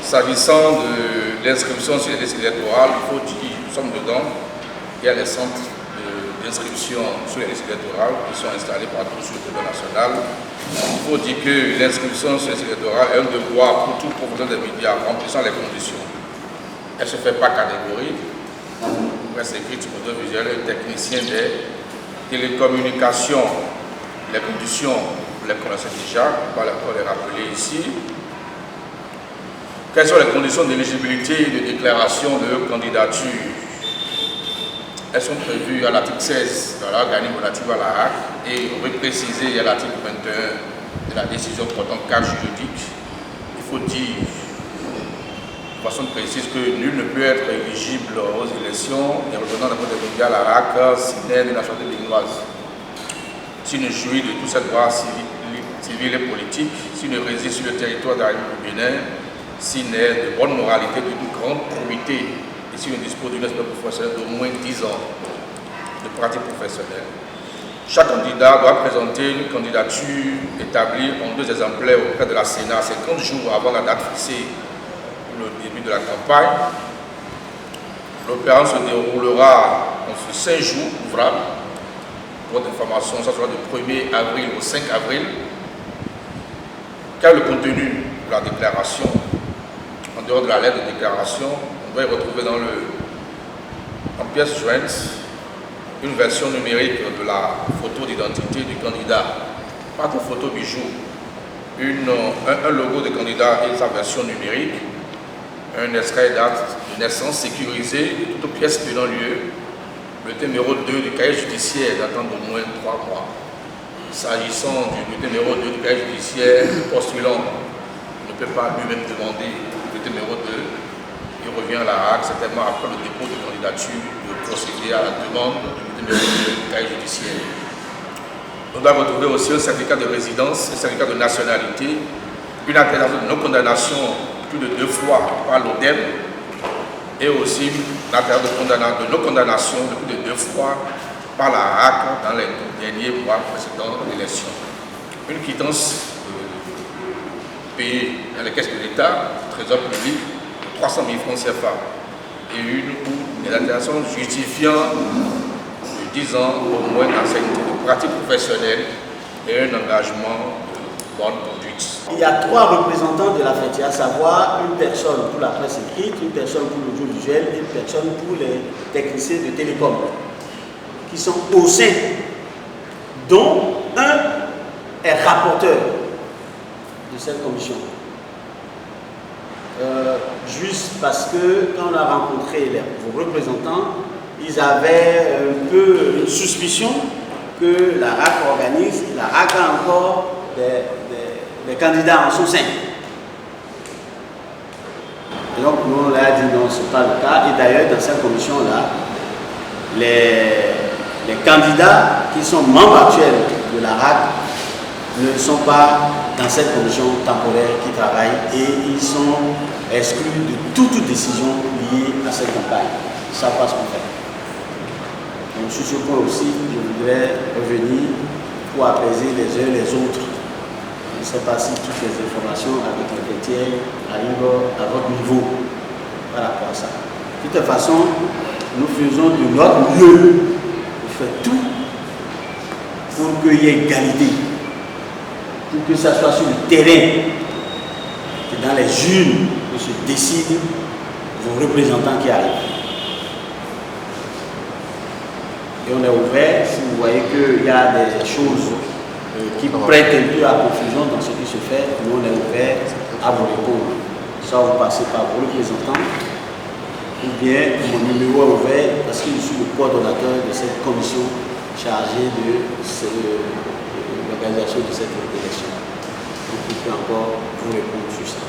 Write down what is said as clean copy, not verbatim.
S'agissant de l'inscription sur les listes électorales, il faut dire, nous sommes dedans, il y a les centres d'inscription sur les listes électorales qui sont installés partout sur le territoire national. Il faut dire que l'inscription sur les listes électorales est un devoir pour tout professionnel des médias remplissant les conditions. Elle ne se fait pas catégorie. Presse écrite, audiovisuelle, technicien des télécommunications. Les conditions, vous les connaissez déjà, on va les rappeler ici. Quelles sont les conditions d'éligibilité et de déclaration de candidature? Elles sont prévues à l'article 16 de la loi organique relative à la HAC et reprécisées à l'article 21 de la décision portant cadre juridique. Il faut dire de façon précise que nul ne peut être éligible aux élections des représentants de des médias à la HAC s'il est de nationalité béninoise, s'il ne jouit de tous ses droits civils et politiques, s'il ne réside sur le territoire de la République du Bénin, s'il est de bonne moralité, de grande probité et s'il ne dispose d'une expérience professionnelle d'au moins 10 ans de pratique professionnelle. Chaque candidat doit présenter une candidature établie en 2 exemplaires auprès de la Sénat 50 jours avant la date fixée pour le début de la campagne. L'opération se déroulera en 5 jours ouvrables. Pour votre information, ça sera du 1er avril au 5 avril. Quel est le contenu de la déclaration? En dehors de la lettre de déclaration, on doit y retrouver en pièce jointe une version numérique de la photo d'identité du candidat, pas de photo bijou, un logo de candidat et sa version numérique, un extrait date de naissance sécurisé et toute pièce tenant lieu, le numéro 2 du cahier judiciaire datant d'au moins 3 mois. S'agissant du numéro 2 du cahier judiciaire, le postulant ne peut pas lui-même demander le numéro 2. Il revient à la HAC, certainement après le dépôt de candidature, de procéder à la demande du numéro 2 du cahier judiciaire. On doit retrouver aussi un certificat de résidence, un certificat de nationalité, une attestation de non-condamnation plus de 2 fois par l'ODEM et aussi une attestation de non-condamnation de plus de 2 fois par la HAC dans les derniers mois précédant l'élection. Une quittance payée dans les caisses de l'État, trésor public, de 300 000 francs CFA et une attestation justifiant de 10 ans au moins d'ancienneté de pratique professionnelle et un engagement de bonne conduite. Il y a 3 représentants de la fête, à savoir une personne pour la presse écrite, une personne pour l'audiovisuel et une personne pour les techniciens de télécom, qui sont au sein, dont un est rapporteur de cette commission. Juste parce que quand on a rencontré vos représentants, ils avaient un peu une suspicion que la HAC organise, la HAC a encore des candidats en son sein. Et donc nous on a dit non, ce n'est pas le cas. Et d'ailleurs dans cette commission-là, les candidats qui sont membres actuels de la HAC ne sont pas dans cette commission temporaire qui travaille et ils sont exclus de toute décision liée à cette campagne. Ils ne savent pas ce qu'on fait. Donc sur ce point aussi, je voudrais revenir pour apaiser les uns les autres. Je ne sais pas si toutes les informations avec les fêtiers arrivent à votre niveau par rapport à ça. De toute façon, nous faisons de notre mieux. On fait tout pour qu'il y ait égalité. Pour que ça soit sur le terrain, que dans les urnes, que se décident vos représentants qui arrivent. Et on est ouvert, si vous voyez qu'il y a des choses qui prêtent un peu à confusion dans ce qui se fait, nous on est ouvert à vous répondre. Soit vous passez par vos représentants, ou bien mon numéro est ouvert parce que je suis le coordonnateur de cette commission chargée de l'organisation de cette élection. Donc, je peux encore vous répondre sur ça.